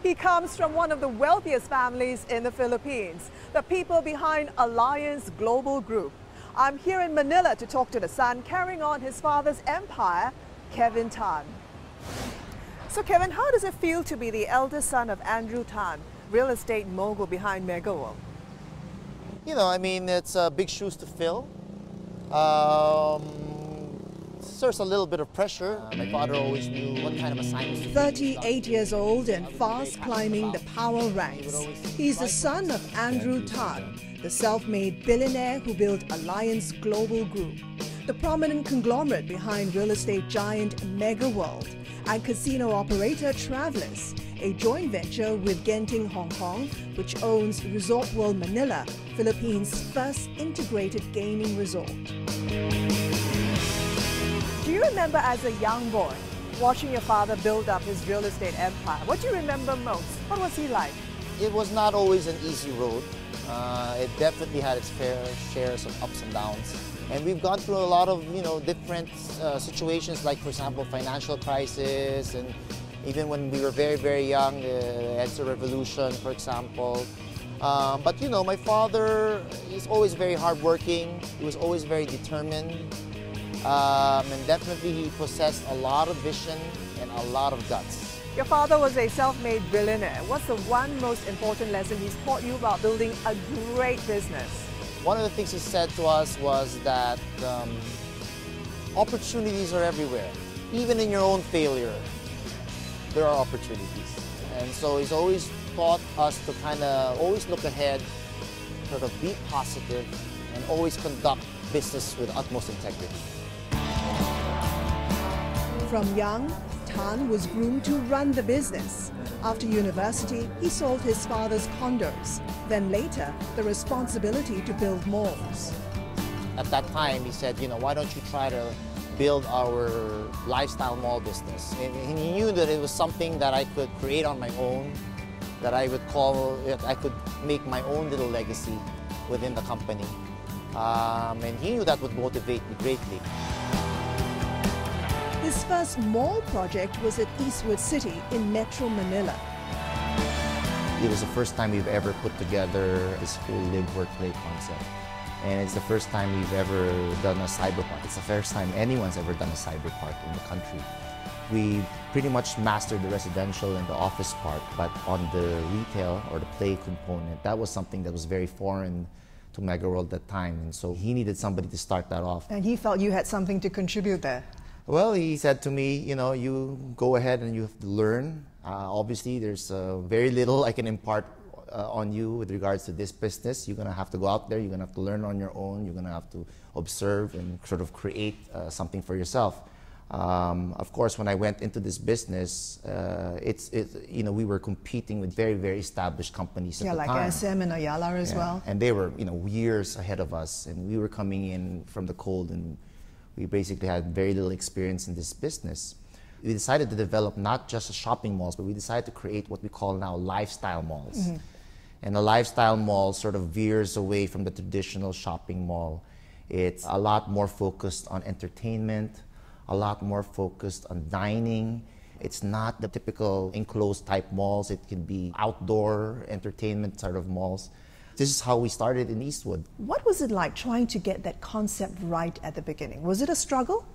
He comes from one of the wealthiest families in the Philippines, the people behind Alliance Global Group. I'm here in Manila to talk to the son carrying on his father's empire, Kevin Tan. So Kevin, how does it feel to be the eldest son of Andrew Tan, real estate mogul behind MegaWorld? You know, I mean, it's big shoes to fill. There's a little bit of pressure. My father always knew what kind of assignments to do. 38 years old and fast climbing the power ranks. He's the son of Andrew Tan, the self-made billionaire who built Alliance Global Group, the prominent conglomerate behind real estate giant MegaWorld and casino operator Travelers, a joint venture with Genting Hong Kong, which owns Resort World Manila, Philippines' first integrated gaming resort. Do you remember as a young boy watching your father build up his real estate empire? What do you remember most? What was he like? It was not always an easy road. It definitely had its fair shares of ups and downs. And we've gone through a lot of, different situations, like, for example, financial crisis, and even when we were very, very young, the EDSA revolution, for example. But, my father is always very hardworking. He was always very determined. And definitely he possessed a lot of vision and a lot of guts. Your father was a self-made billionaire. What's the one most important lesson he's taught you about building a great business? One of the things he said to us was that opportunities are everywhere. Even in your own failure, there are opportunities. And so he's always taught us to kind of always look ahead, sort of be positive, and always conduct business with utmost integrity. From young, Tan was groomed to run the business. After university, he sold his father's condos. Then later, the responsibility to build malls. At that time, he said, why don't you try to build our lifestyle mall business? And he knew that it was something that I could create on my own, that I could make my own little legacy within the company. And he knew that would motivate me greatly. His first mall project was at Eastwood City in Metro Manila. It was the first time we've ever put together this full live, work, play concept. And it's the first time we've ever done a cyber park. It's the first time anyone's ever done a cyber park in the country. We pretty much mastered the residential and the office part, but on the retail or the play component, that was something that was very foreign to MegaWorld at that time. And so he needed somebody to start that off. And he felt you had something to contribute there. Well, he said to me, you go ahead and you have to learn. Obviously, there's very little I can impart on you with regards to this business. You're going to have to go out there. You're going to have to learn on your own. You're going to have to observe and sort of create something for yourself. Of course, when I went into this business, we were competing with very, very established companies at the time. Yeah, like SM and Ayala as well. And they were, years ahead of us. And we were coming in from the cold, and we basically had very little experience in this business. We decided to develop not just shopping malls, but we decided to create what we call now lifestyle malls. Mm-hmm. And a lifestyle mall sort of veers away from the traditional shopping mall. It's a lot more focused on entertainment, a lot more focused on dining. It's not the typical enclosed type malls. It can be outdoor entertainment sort of malls. This is how we started in Eastwood. What was it like trying to get that concept right at the beginning? Was it a struggle?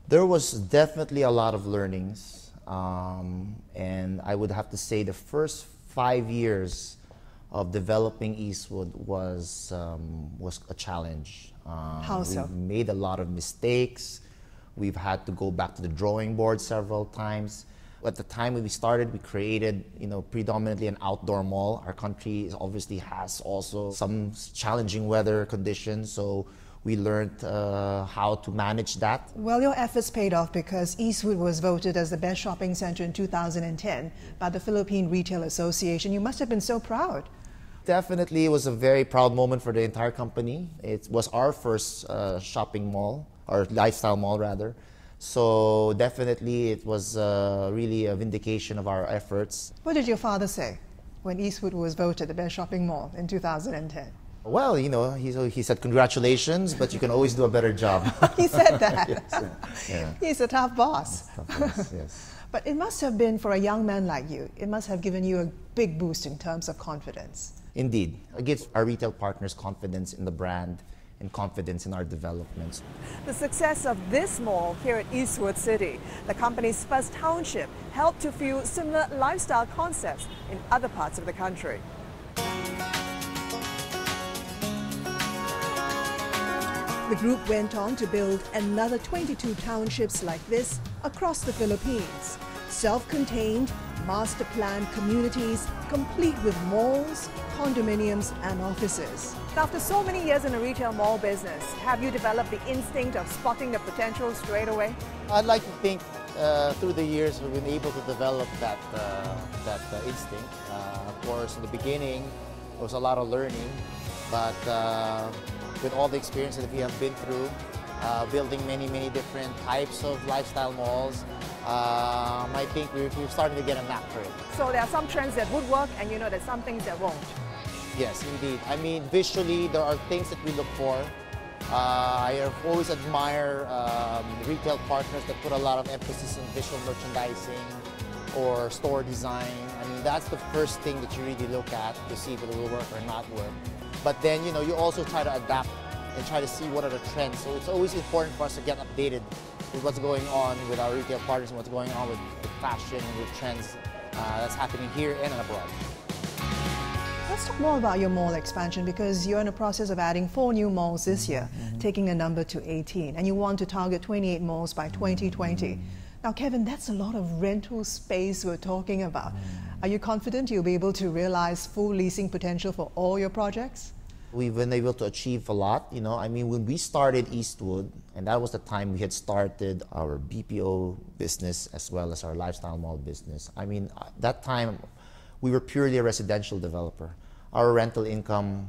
There was definitely a lot of learnings. And I would have to say the first 5 years of developing Eastwood was a challenge. How so? We made a lot of mistakes. We've had to go back to the drawing board several times. At the time when we started, we created, predominantly an outdoor mall. Our country obviously has also some challenging weather conditions, so we learned how to manage that. Well, your efforts paid off because Eastwood was voted as the best shopping center in 2010 by the Philippine Retail Association. You must have been so proud. Definitely, it was a very proud moment for the entire company. It was our first shopping mall, or lifestyle mall rather. So definitely it was really a vindication of our efforts. What did your father say when Eastwood was voted the best shopping mall in 2010? Well, he said congratulations, but you can always do a better job. He said that. Yes, yeah. He's a tough boss. Tough boss, yes. But it must have been, for a young man like you, it must have given you a big boost in terms of confidence. Indeed. It gives our retail partners confidence in the brand and confidence in our developments. The success of this mall here at Eastwood City, the company's first township, helped to fuel similar lifestyle concepts in other parts of the country. The group went on to build another 22 townships like this across the Philippines. Self-contained, master-planned communities, complete with malls, condominiums and offices. After so many years in the retail mall business, have you developed the instinct of spotting the potential straight away? I'd like to think through the years we've been able to develop that instinct. Of course, in the beginning, there was a lot of learning, but with all the experience that we have been through, building many different types of lifestyle malls, I think we're starting to get a knack for it. So there are some trends that would work and there's some things that won't. Yes, indeed. I mean, visually, there are things that we look for. I have always admired retail partners that put a lot of emphasis on visual merchandising or store design. I mean, that's the first thing that you really look at to see if it will work or not work. But then, you also try to adapt and try to see what are the trends. So it's always important for us to get updated with what's going on with our retail partners and what's going on with fashion and with trends that's happening here and abroad. Let's talk more about your mall expansion, because you're in the process of adding 4 new malls this year, taking the number to 18, and you want to target 28 malls by 2020. Now, Kevin, that's a lot of rental space we're talking about. Are you confident you'll be able to realize full leasing potential for all your projects? We've been able to achieve a lot. I mean, when we started Eastwood, and that was the time we had started our BPO business as well as our lifestyle mall business. I mean, that time we were purely a residential developer. Our rental income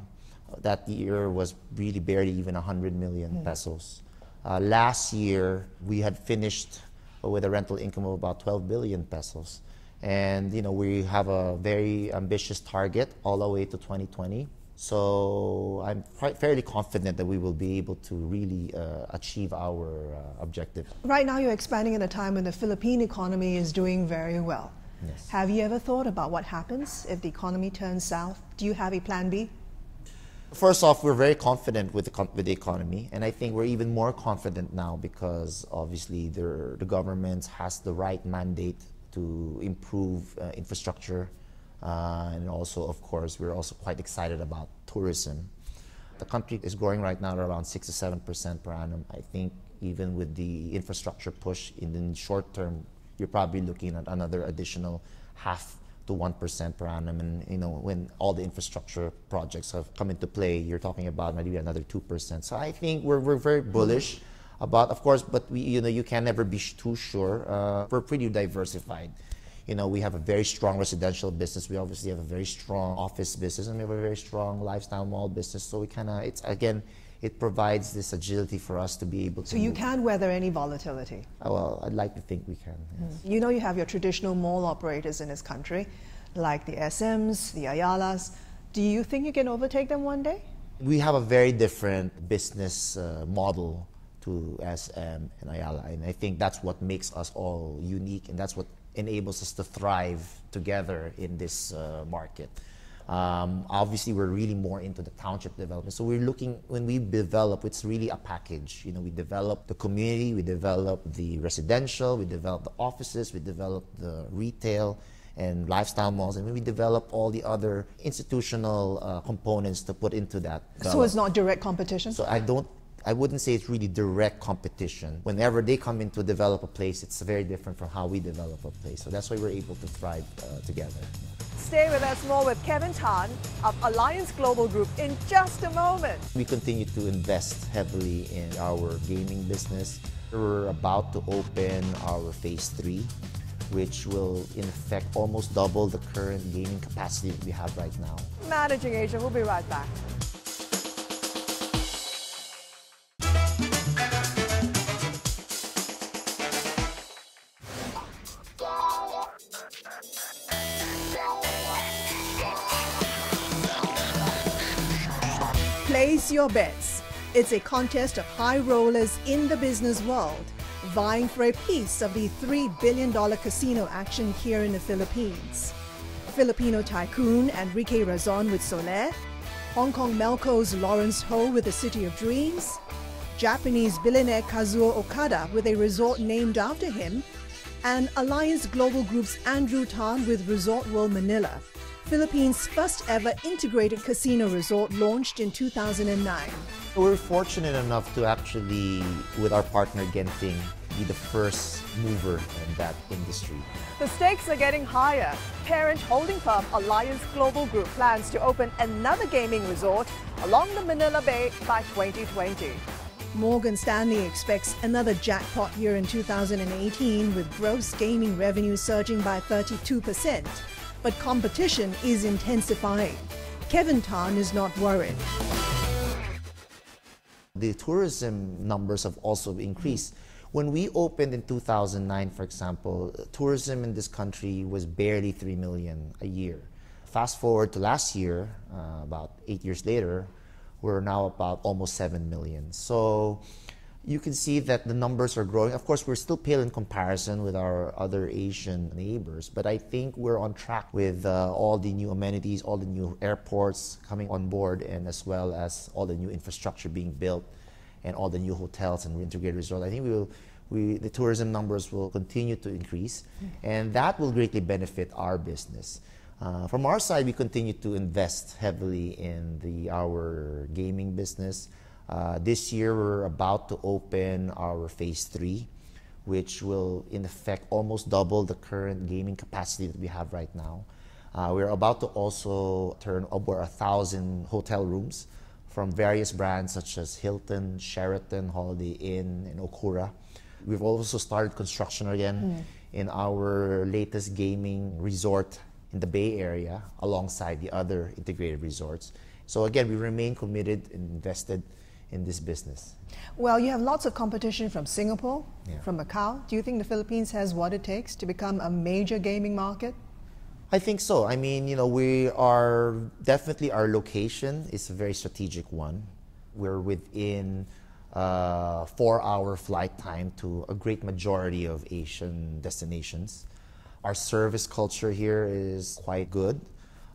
that year was really barely even 100 million pesos. Last year, we had finished with a rental income of about 12 billion pesos. And, we have a very ambitious target all the way to 2020. So I'm fairly confident that we will be able to really achieve our objective. Right now, you're expanding at a time when the Philippine economy is doing very well. Yes. Have you ever thought about what happens if the economy turns south? Do you have a plan B? First off, we're very confident with the economy, and I think we're even more confident now because obviously the government has the right mandate to improve infrastructure, and also, of course, we're also quite excited about tourism. The country is growing right now at around 6 to 7% per annum. I think even with the infrastructure push in the short term, you're probably looking at another additional 0.5 to 1% per annum. And when all the infrastructure projects have come into play, you're talking about maybe another 2%. So I think we're very bullish about, of course, but you can never be too sure. We're pretty diversified. We have a very strong residential business. We obviously have a very strong office business, and we have a very strong lifestyle mall business. So it provides this agility for us to be able to. So you can weather any volatility? Well, I'd like to think we can, yes. You have your traditional mall operators in this country, like the SMs, the Ayalas. Do you think you can overtake them one day? We have a very different business model to SM and Ayala, and I think that's what makes us all unique, and that's what enables us to thrive together in this market. Obviously, we're really more into the township development. So we're looking, when we develop, it's really a package. We develop the community, we develop the residential, we develop the offices, we develop the retail and lifestyle malls, and we develop all the other institutional components to put into that. So it's not direct competition? So I wouldn't say it's really direct competition. Whenever they come in to develop a place, it's very different from how we develop a place. So that's why we're able to thrive together. Stay with us more with Kevin Tan of Alliance Global Group in just a moment. We continue to invest heavily in our gaming business. We're about to open our phase 3, which will in effect almost double the current gaming capacity that we have right now. Managing Asia, we'll be right back. Place your bets. It's a contest of high rollers in the business world. vying for a piece of the $3 billion casino action here in the Philippines. Filipino tycoon Enrique Razon with Soler, Hong Kong Melco's Lawrence Ho with the City of Dreams, Japanese billionaire Kazuo Okada with a resort named after him, and Alliance Global Group's Andrew Tan with Resort World Manila, Philippines' first ever integrated casino resort launched in 2009. We're fortunate enough to actually, with our partner Genting, be the first mover in that industry. The stakes are getting higher. Parent holding firm Alliance Global Group plans to open another gaming resort along the Manila Bay by 2020. Morgan Stanley expects another jackpot year in 2018 with gross gaming revenue surging by 32%. But competition is intensifying. Kevin Tan is not worried. The tourism numbers have also increased. When we opened in 2009, for example, tourism in this country was barely 3 million a year. Fast forward to last year, about 8 years later, we're now about almost 7 million. So you can see that the numbers are growing. Of course, we're still pale in comparison with our other Asian neighbors, but I think we're on track with all the new amenities, all the new airports coming on board, and as well as all the new infrastructure being built and all the new hotels and integrated resorts. I think the tourism numbers will continue to increase, and that will greatly benefit our business. From our side, we continue to invest heavily in our gaming business. This year, we're about to open our Phase 3, which will, in effect, almost double the current gaming capacity that we have right now. We're about to also turn over 1,000 hotel rooms from various brands such as Hilton, Sheraton, Holiday Inn, and Okura. We've also started construction again in our latest gaming resort in the Bay Area alongside the other integrated resorts. So again, we remain committed and invested in this business. Well, you have lots of competition from Singapore, Yeah. from Macau. Do you think the Philippines has what it takes to become a major gaming market? I think so. I mean, we are definitely, our location is a very strategic one. We're within 4-hour flight time to a great majority of Asian destinations. Our service culture here is quite good.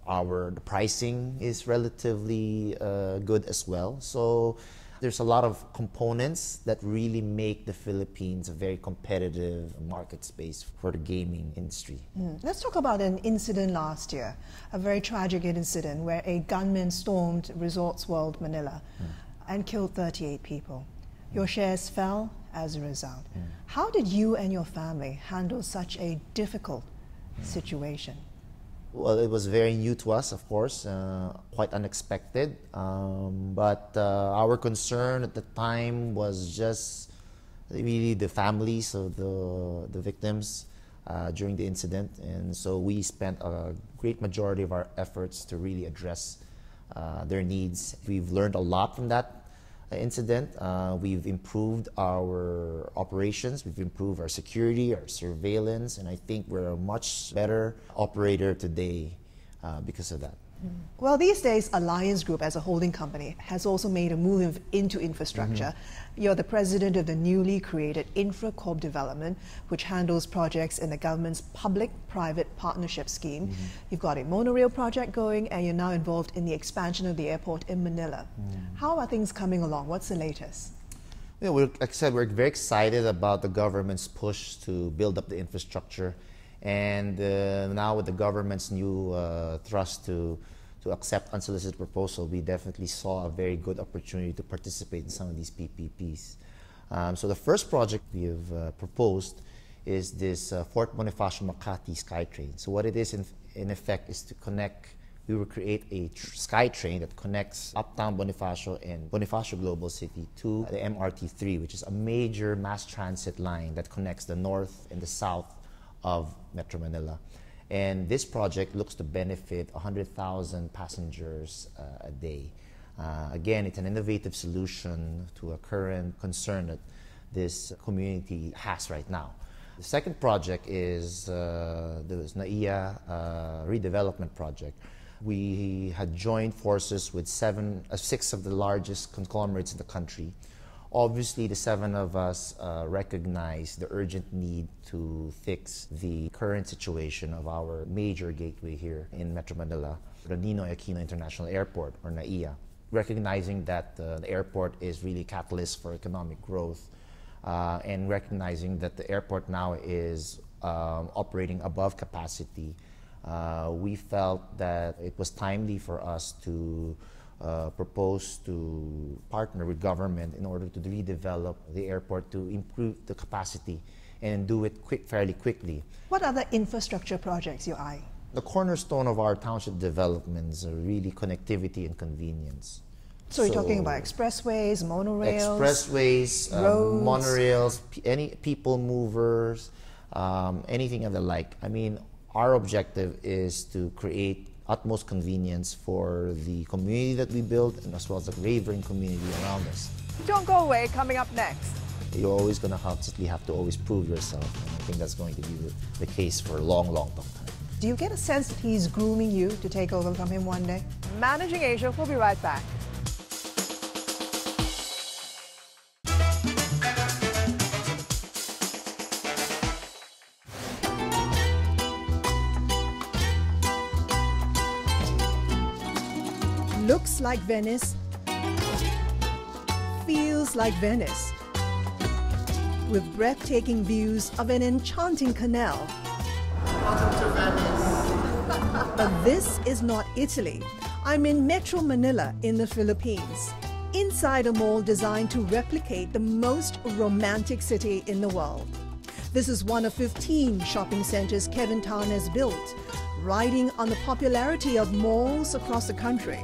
The pricing is relatively good as well. So there's a lot of components that really make the Philippines a very competitive market space for the gaming industry. Let's talk about an incident last year, a very tragic incident where a gunman stormed Resorts World Manila and killed 38 people. Your shares fell as a result. How did you and your family handle such a difficult situation? Well, it was very new to us, of course, quite unexpected. But our concern at the time was just really the families of the victims during the incident. And so we spent a great majority of our efforts to really address their needs. We've learned a lot from that incident. We've improved our operations, we've improved our security, our surveillance, and I think we're a much better operator today because of that. Well, these days, Alliance Group as a holding company has also made a move into infrastructure. You're the president of the newly created InfraCorp Development, which handles projects in the government's public-private partnership scheme. You've got a monorail project going, and you're now involved in the expansion of the airport in Manila. How are things coming along? What's the latest? Like I said, we're very excited about the government's push to build up the infrastructure. And now with the government's new thrust to accept unsolicited proposal, we definitely saw a very good opportunity to participate in some of these PPPs. So the first project we have proposed is this Fort Bonifacio Makati SkyTrain. So what it is in effect is to connect, we will create a SkyTrain that connects Uptown Bonifacio and Bonifacio Global City to the MRT-3, which is a major mass transit line that connects the north and the south of Metro Manila. And this project looks to benefit 100,000 passengers a day. Again, it's an innovative solution to a current concern that this community has right now. The second project is the NAIA redevelopment project. We had joined forces with 6 of the largest conglomerates in the country Obviously, the seven of us recognize the urgent need to fix the current situation of our major gateway here in Metro Manila, the Ninoy Aquino International Airport, or NAIA. Recognizing that the airport is really a catalyst for economic growth, and recognizing that the airport now is operating above capacity, we felt that it was timely for us to propose to partner with government in order to redevelop the airport to improve the capacity and do it fairly quickly. What other infrastructure projects you eye? The cornerstone of our township developments are really connectivity and convenience. So you're talking about expressways, monorails? Expressways, roads. monorails, any people movers, anything of the like. I mean, our objective is to create utmost convenience for the community that we build and as well as the neighboring community around us. Don't go away, coming up next. You're always going to constantly have to always prove yourself. And I think that's going to be the case for a long, long time. Do you get a sense that he's grooming you to take over from him one day? Managing Asia, we'll be right back. Looks like Venice, feels like Venice, with breathtaking views of an enchanting canal. Welcome to Venice. But this is not Italy. I'm in Metro Manila in the Philippines, inside a mall designed to replicate the most romantic city in the world. This is one of 15 shopping centers Kevin Tan has built, riding on the popularity of malls across the country.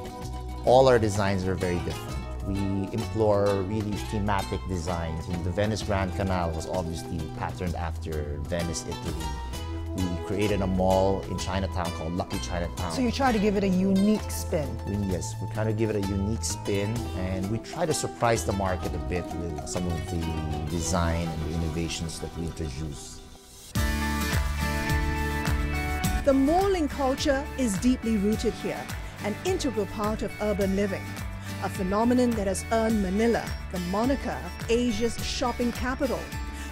All our designs are very different. We implore really thematic designs. The Venice Grand Canal was obviously patterned after Venice, Italy. We created a mall in Chinatown called Lucky Chinatown. So you try to give it a unique spin. Yes, we're trying to give it a unique spin, and we try to surprise the market a bit with some of the design and the innovations that we introduce. The malling culture is deeply rooted here, an integral part of urban living, a phenomenon that has earned Manila the moniker of Asia's shopping capital,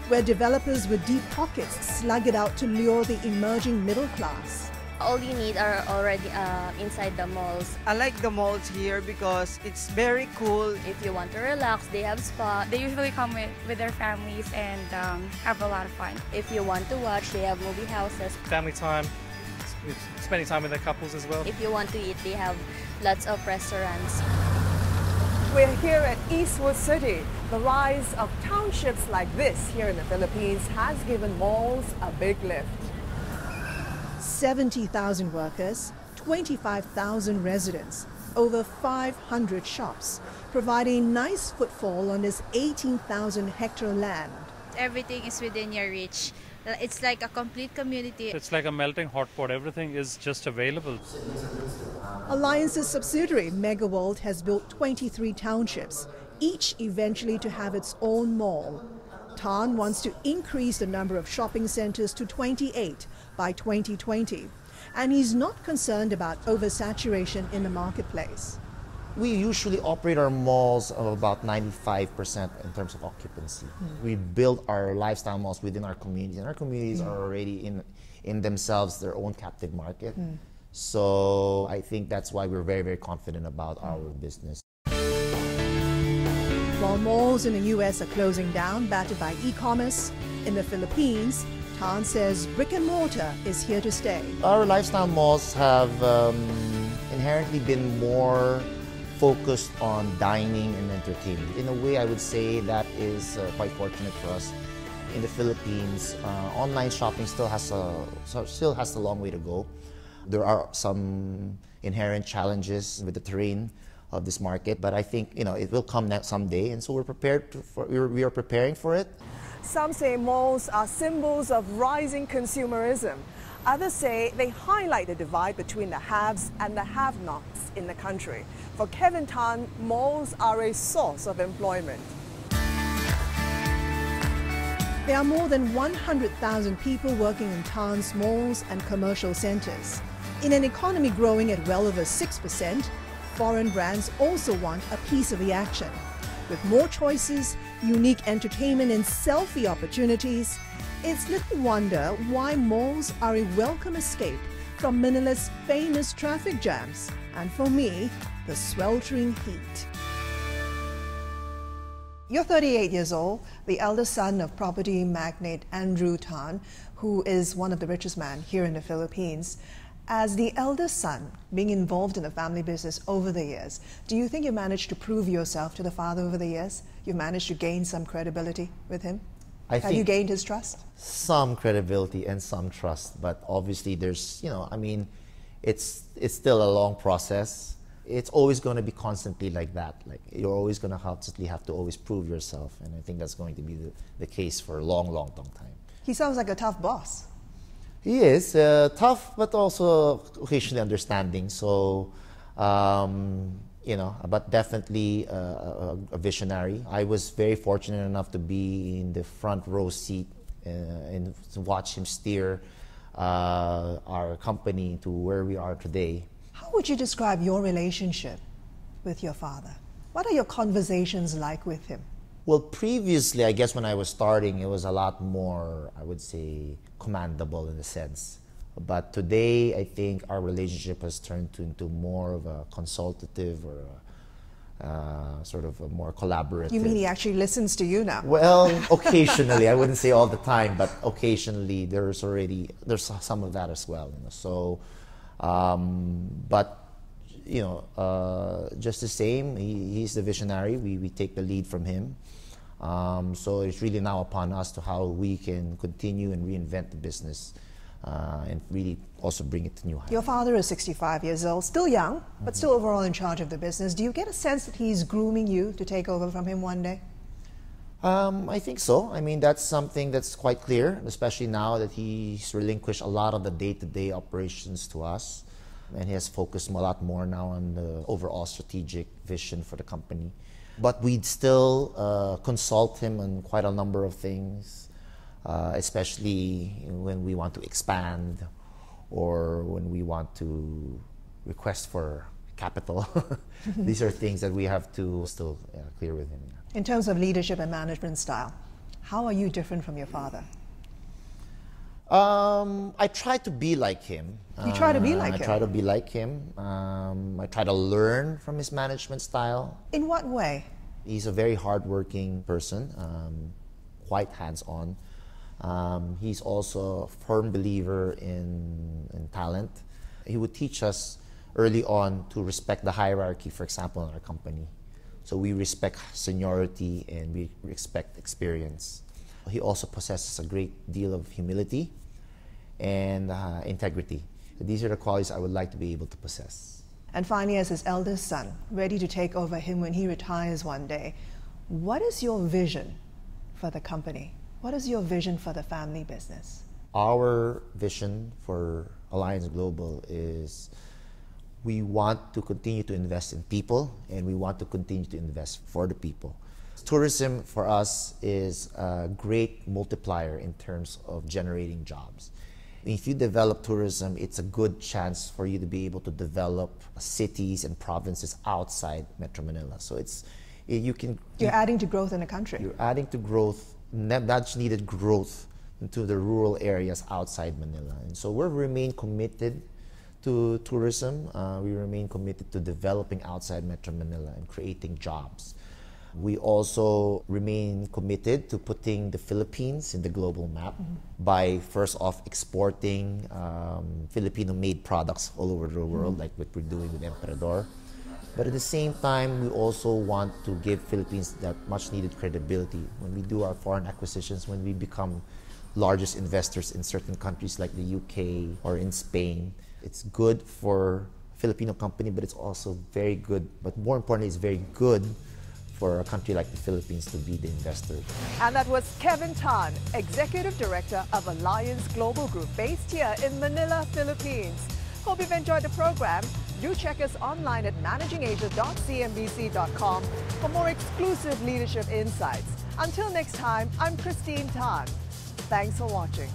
where developers with deep pockets slug it out to lure the emerging middle class. All you need are already inside the malls. I like the malls here because it's very cool. If you want to relax, they have spa. They usually come with their families and have a lot of fun. If you want to watch, they have movie houses. Family time, spending time with their couples as well. If you want to eat, they have lots of restaurants. We're here at Eastwood City. The rise of townships like this here in the Philippines has given malls a big lift. 70,000 workers, 25,000 residents, over 500 shops, providing nice footfall on this 18,000 hectare land. Everything is within your reach. It's like a complete community. It's like a melting hot pot. Everything is just available. Alliance's subsidiary, Megaworld, has built 23 townships, each eventually to have its own mall. Tan wants to increase the number of shopping centers to 28 by 2020, and he's not concerned about oversaturation in the marketplace. We usually operate our malls of about 95% in terms of occupancy. We build our lifestyle malls within our communities, and our communities are already in themselves their own captive market. So I think that's why we're very, very confident about our business. While malls in the US are closing down, battered by e-commerce, in the Philippines, Tan says brick and mortar is here to stay. Our lifestyle malls have inherently been more focused on dining and entertainment. In a way, I would say that is quite fortunate for us. In the Philippines, online shopping still has a long way to go. There are some inherent challenges with the terrain of this market, but I think it will come someday, and so we're prepared we are preparing for it. Some say malls are symbols of rising consumerism. Others say they highlight the divide between the haves and the have-nots in the country. For Kevin Tan, malls are a source of employment. There are more than 100,000 people working in Tan's malls and commercial centers. In an economy growing at well over 6%, foreign brands also want a piece of the action. With more choices, unique entertainment and selfie opportunities, it's little wonder why malls are a welcome escape from Manila's famous traffic jams, and for me, the sweltering heat. You're 38 years old, the eldest son of property magnate Andrew Tan, who is one of the richest men here in the Philippines. As the eldest son, being involved in the family business over the years, do you think you managed to prove yourself to the father over the years? You managed to gain some credibility with him? Have you gained his trust? Some credibility and some trust, but obviously there's, it's still a long process. It's always going to be constantly like that. Like, you're always going to constantly have to always prove yourself, and I think that's going to be the case for a long, long, long time. He sounds like a tough boss. He is tough, but also occasionally understanding. So, but definitely a visionary. I was very fortunate enough to be in the front row seat and to watch him steer our company to where we are today. How would you describe your relationship with your father? What are your conversations like with him? Well, previously, I guess when I was starting, it was a lot more, I would say, commandable in a sense. But today, I think our relationship has turned into more of a consultative or sort of a more collaborative. You mean he actually listens to you now? Well, occasionally. I wouldn't say all the time, but occasionally there's some of that as well. So, just the same, he's the visionary. We take the lead from him. So it's really now upon us to how we can continue and reinvent the business and really also bring it to new heights. Your father is 65 years old, still young, but still overall in charge of the business. Do you get a sense that he's grooming you to take over from him one day? I think so. I mean, that's something that's quite clear, especially now that he's relinquished a lot of the day-to-day operations to us. And he has focused a lot more now on the overall strategic vision for the company. But we'd still consult him on quite a number of things, especially when we want to expand or when we want to request for capital. These are things that we have to still clear with him. In terms of leadership and management style, how are you different from your father? I try to be like him. You try to be like him? I try to be like him. I try to learn from his management style. In what way? He's a very hardworking person, quite hands-on. He's also a firm believer in talent. He would teach us early on to respect the hierarchy, for example, in our company. So we respect seniority and we respect experience. He also possesses a great deal of humility and integrity. These are the qualities I would like to be able to possess. And finally, as his eldest son, ready to take over him when he retires one day, what is your vision for the company? What is your vision for the family business? Our vision for Alliance Global is we want to continue to invest in people and we want to continue to invest for the people. Tourism for us is a great multiplier in terms of generating jobs. If you develop tourism, it's a good chance for you to be able to develop cities and provinces outside Metro Manila. So you're adding to growth in the country. You're adding to growth, much needed growth into the rural areas outside Manila. And so we remain committed to tourism. We remain committed to developing outside Metro Manila and creating jobs. We also remain committed to putting the Philippines in the global map by first off exporting Filipino-made products all over the world, like what we're doing with Emperador. But at the same time, we also want to give Philippines that much-needed credibility when we do our foreign acquisitions, when we become largest investors in certain countries like the UK or in Spain. It's good for a Filipino company, but it's also very good, but more importantly, it's very good for a country like the Philippines to be the investor. And that was Kevin Tan, Executive Director of Alliance Global Group, based here in Manila, Philippines. Hope you've enjoyed the program. Do check us online at managinasia.cnbc.com for more exclusive leadership insights. Until next time, I'm Christine Tan. Thanks for watching.